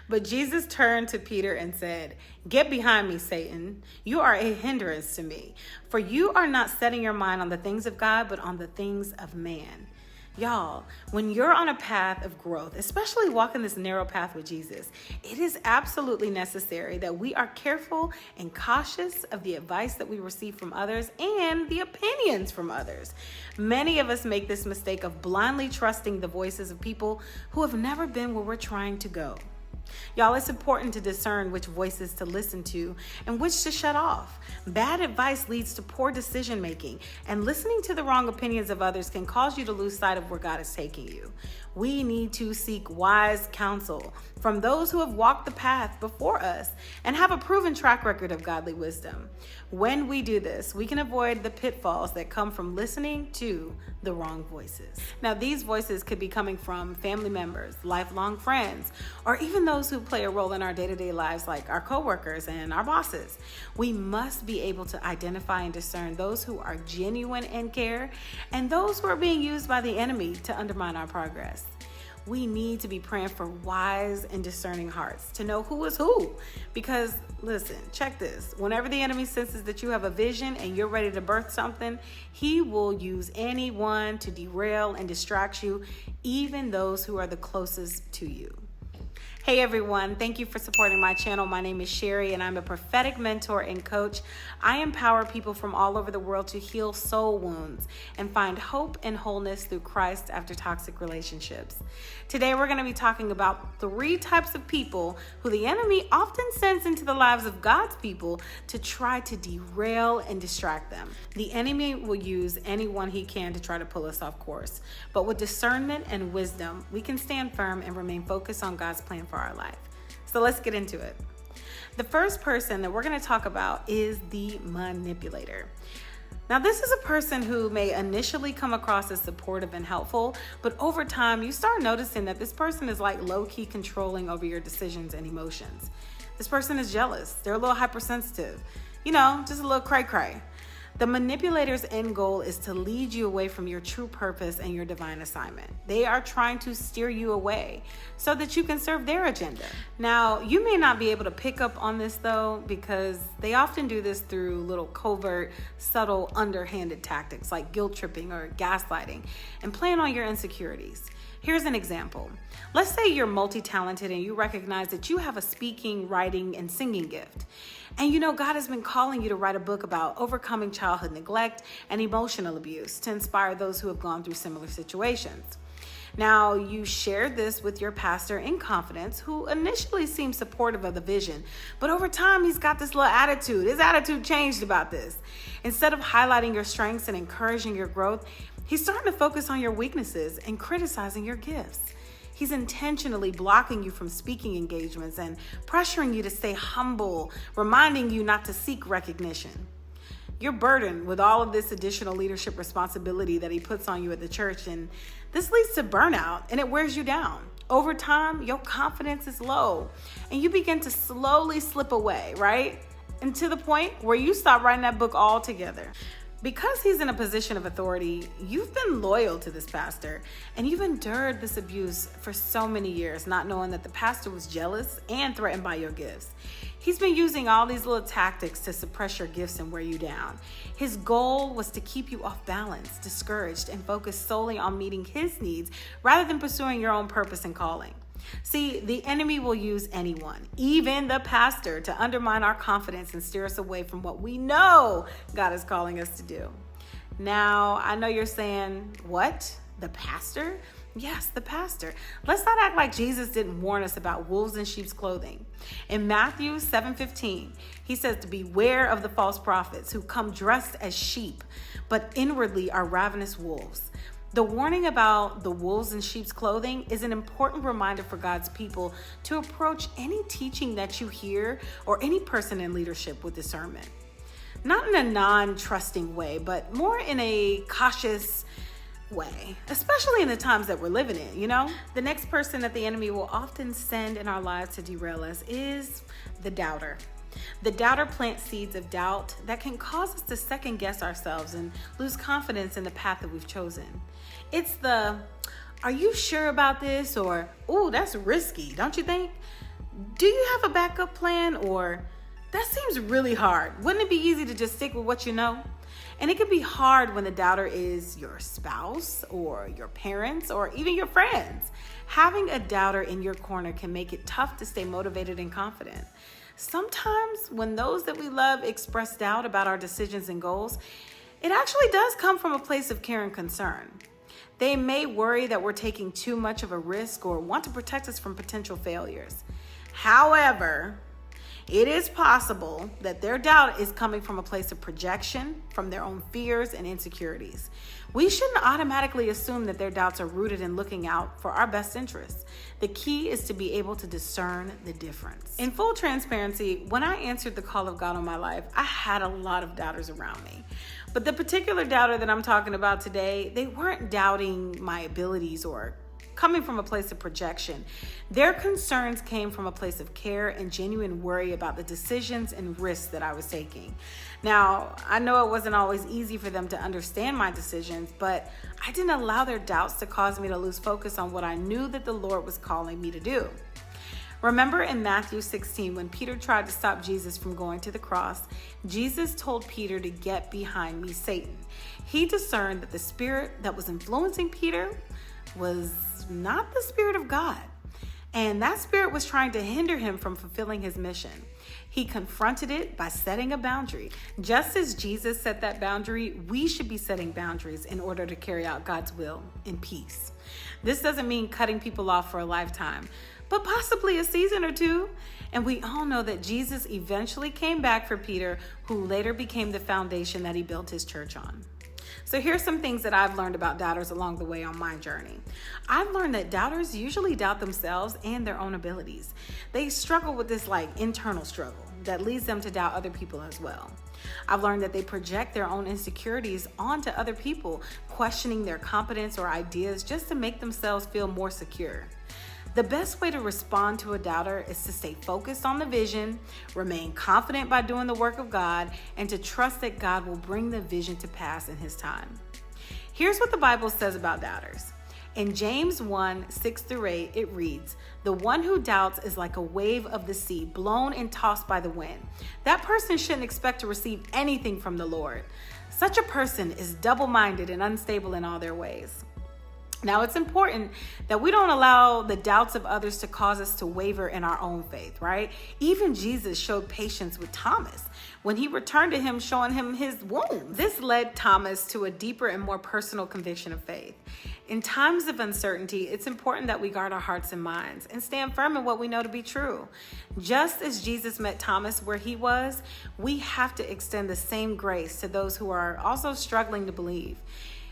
But Jesus turned to Peter and said, "Get behind me, Satan. You are a hindrance to me, for you are not setting your mind on the things of God, but on the things of man." Y'all, when you're on a path of growth, especially walking this narrow path with Jesus, it is absolutely necessary that we are careful and cautious of the advice that we receive from others and the opinions from others. Many of us make this mistake of blindly trusting the voices of people who have never been where we're trying to go. Y'all, it's important to discern which voices to listen to and which to shut off. Bad advice leads to poor decision making, and listening to the wrong opinions of others can cause you to lose sight of where God is taking you. We need to seek wise counsel from those who have walked the path before us and have a proven track record of godly wisdom. When we do this, we can avoid the pitfalls that come from listening to the wrong voices. Now, these voices could be coming from family members, lifelong friends, or even those who play a role in our day-to-day lives, like our coworkers and our bosses. We must be able to identify and discern those who are genuine in care and those who are being used by the enemy to undermine our progress. We need to be praying for wise and discerning hearts to know who is who. Because listen, check this. Whenever the enemy senses that you have a vision and you're ready to birth something, he will use anyone to derail and distract you, even those who are the closest to you. Hey everyone, thank you for supporting my channel. My name is Sherry and I'm a prophetic mentor and coach. I empower people from all over the world to heal soul wounds and find hope and wholeness through Christ after toxic relationships. Today we're going to be talking about 3 types of people who the enemy often sends into the lives of God's people to try to derail and distract them. The enemy will use anyone he can to try to pull us off course. But with discernment and wisdom, we can stand firm and remain focused on God's plan for our life. So let's get into it. The first person that we're going to talk about is the manipulator. Now, this is a person who may initially come across as supportive and helpful, but over time you start noticing that this person is like low-key controlling over your decisions and emotions. This person is jealous. They're a little hypersensitive, just a little cray-cray. The manipulator's end goal is to lead you away from your true purpose and your divine assignment. They are trying to steer you away so that you can serve their agenda. Now, you may not be able to pick up on this though, because they often do this through little covert, subtle, underhanded tactics like guilt tripping or gaslighting and playing on your insecurities. Here's an example. Let's say you're multi-talented and you recognize that you have a speaking, writing, and singing gift. And God has been calling you to write a book about overcoming childhood neglect and emotional abuse to inspire those who have gone through similar situations. Now, you shared this with your pastor in confidence, who initially seemed supportive of the vision, but over time, he's got this little attitude. His attitude changed about this. Instead of highlighting your strengths and encouraging your growth, he's starting to focus on your weaknesses and criticizing your gifts. He's intentionally blocking you from speaking engagements and pressuring you to stay humble, reminding you not to seek recognition. You're burdened with all of this additional leadership responsibility that he puts on you at the church, and this leads to burnout and it wears you down. Over time, your confidence is low and you begin to slowly slip away, right? And to the point where you stop writing that book altogether. Because he's in a position of authority, you've been loyal to this pastor and you've endured this abuse for so many years, not knowing that the pastor was jealous and threatened by your gifts. He's been using all these little tactics to suppress your gifts and wear you down. His goal was to keep you off balance, discouraged, and focused solely on meeting his needs rather than pursuing your own purpose and calling. See, the enemy will use anyone, even the pastor, to undermine our confidence and steer us away from what we know God is calling us to do. Now, I know you're saying, what? The pastor? Yes, the pastor. Let's not act like Jesus didn't warn us about wolves in sheep's clothing. In Matthew 7:15, he says to beware of the false prophets who come dressed as sheep, but inwardly are ravenous wolves. The warning about the wolves in sheep's clothing is an important reminder for God's people to approach any teaching that you hear or any person in leadership with discernment. Not in a non-trusting way, but more in a cautious way, especially in the times that we're living in, The next person that the enemy will often send in our lives to derail us is the doubter. The doubter plants seeds of doubt that can cause us to second guess ourselves and lose confidence in the path that we've chosen. It's the, are you sure about this? Or, ooh, that's risky, don't you think? Do you have a backup plan, or that seems really hard? Wouldn't it be easy to just stick with what you know? And it can be hard when the doubter is your spouse or your parents or even your friends. Having a doubter in your corner can make it tough to stay motivated and confident. Sometimes when those that we love express doubt about our decisions and goals, it actually does come from a place of care and concern. They may worry that we're taking too much of a risk or want to protect us from potential failures. However, it is possible that their doubt is coming from a place of projection, from their own fears and insecurities. We shouldn't automatically assume that their doubts are rooted in looking out for our best interests. The key is to be able to discern the difference. In full transparency, when I answered the call of God on my life, I had a lot of doubters around me. But the particular doubter that I'm talking about today, they weren't doubting my abilities or coming from a place of projection. Their concerns came from a place of care and genuine worry about the decisions and risks that I was taking. Now, I know it wasn't always easy for them to understand my decisions, but I didn't allow their doubts to cause me to lose focus on what I knew that the Lord was calling me to do. Remember in Matthew 16, when Peter tried to stop Jesus from going to the cross, Jesus told Peter to get behind me, Satan. He discerned that the spirit that was influencing Peter was not the Spirit of God. And that spirit was trying to hinder him from fulfilling his mission. He confronted it by setting a boundary. Just as Jesus set that boundary, we should be setting boundaries in order to carry out God's will in peace. This doesn't mean cutting people off for a lifetime, but possibly a season or two. And we all know that Jesus eventually came back for Peter, who later became the foundation that he built his church on. So here's some things that I've learned about doubters along the way on my journey. I've learned that doubters usually doubt themselves and their own abilities. They struggle with this internal struggle that leads them to doubt other people as well. I've learned that they project their own insecurities onto other people, questioning their competence or ideas just to make themselves feel more secure. The best way to respond to a doubter is to stay focused on the vision, remain confident by doing the work of God, and to trust that God will bring the vision to pass in His time. Here's what the Bible says about doubters. In James 1:6-8, it reads, "The one who doubts is like a wave of the sea, blown and tossed by the wind. That person shouldn't expect to receive anything from the Lord. Such a person is double-minded and unstable in all their ways." Now, it's important that we don't allow the doubts of others to cause us to waver in our own faith, right? Even Jesus showed patience with Thomas when he returned to him, showing him his wounds. This led Thomas to a deeper and more personal conviction of faith. In times of uncertainty, it's important that we guard our hearts and minds and stand firm in what we know to be true. Just as Jesus met Thomas where he was, we have to extend the same grace to those who are also struggling to believe.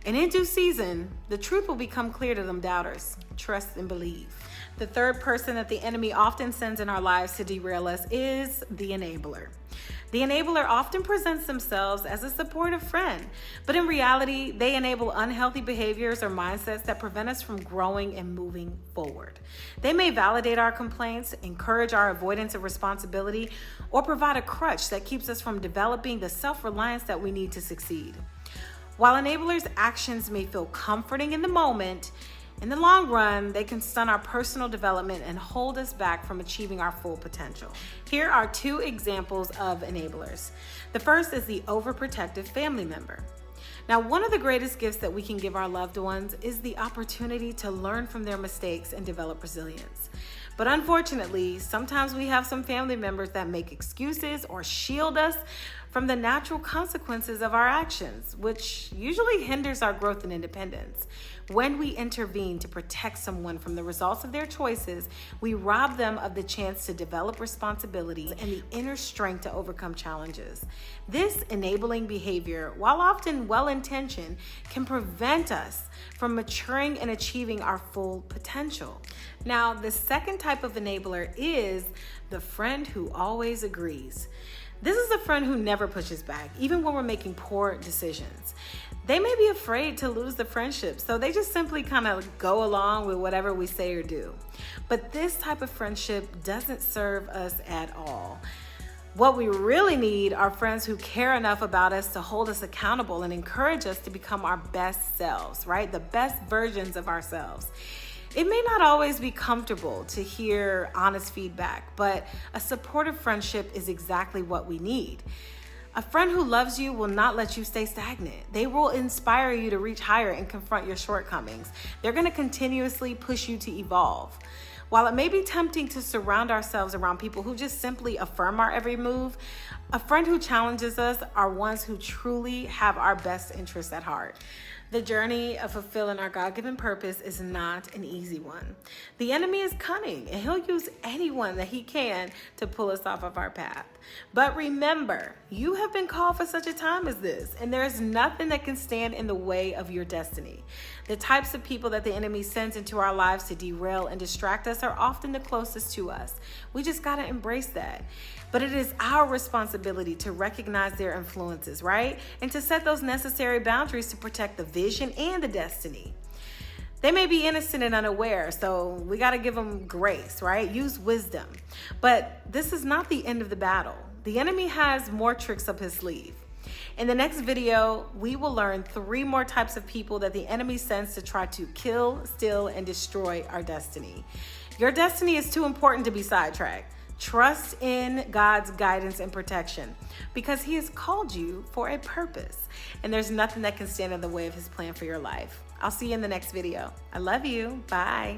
And in due season, the truth will become clear to them doubters. Trust and believe. The third person that the enemy often sends in our lives to derail us is the enabler. The enabler often presents themselves as a supportive friend, but in reality, they enable unhealthy behaviors or mindsets that prevent us from growing and moving forward. They may validate our complaints, encourage our avoidance of responsibility, or provide a crutch that keeps us from developing the self-reliance that we need to succeed. While enablers' actions may feel comforting in the moment, in the long run, they can stunt our personal development and hold us back from achieving our full potential. Here are two examples of enablers. The first is the overprotective family member. Now, one of the greatest gifts that we can give our loved ones is the opportunity to learn from their mistakes and develop resilience. But unfortunately, sometimes we have some family members that make excuses or shield us from the natural consequences of our actions, which usually hinders our growth and independence. When we intervene to protect someone from the results of their choices, we rob them of the chance to develop responsibility and the inner strength to overcome challenges. This enabling behavior, while often well-intentioned, can prevent us from maturing and achieving our full potential. Now, the second type of enabler is the friend who always agrees. This is a friend who never pushes back, even when we're making poor decisions. They may be afraid to lose the friendship, so they just simply kind of go along with whatever we say or do. But this type of friendship doesn't serve us at all. What we really need are friends who care enough about us to hold us accountable and encourage us to become our best selves, right? The best versions of ourselves. It may not always be comfortable to hear honest feedback, but a supportive friendship is exactly what we need. A friend who loves you will not let you stay stagnant. They will inspire you to reach higher and confront your shortcomings. They're going to continuously push you to evolve. While it may be tempting to surround ourselves around people who just simply affirm our every move, a friend who challenges us are ones who truly have our best interests at heart. The journey of fulfilling our God-given purpose is not an easy one. The enemy is cunning, and he'll use anyone that he can to pull us off of our path. But remember, you have been called for such a time as this, and there is nothing that can stand in the way of your destiny. The types of people that the enemy sends into our lives to derail and distract us are often the closest to us. We just got to embrace that. But it is our responsibility to recognize their influences, right? And to set those necessary boundaries to protect the vision and the destiny. They may be innocent and unaware, so we got to give them grace, right? Use wisdom. But this is not the end of the battle. The enemy has more tricks up his sleeve. In the next video, we will learn 3 more types of people that the enemy sends to try to kill, steal, and destroy our destiny. Your destiny is too important to be sidetracked. Trust in God's guidance and protection because he has called you for a purpose, and there's nothing that can stand in the way of his plan for your life. I'll see you in the next video. I love you. Bye.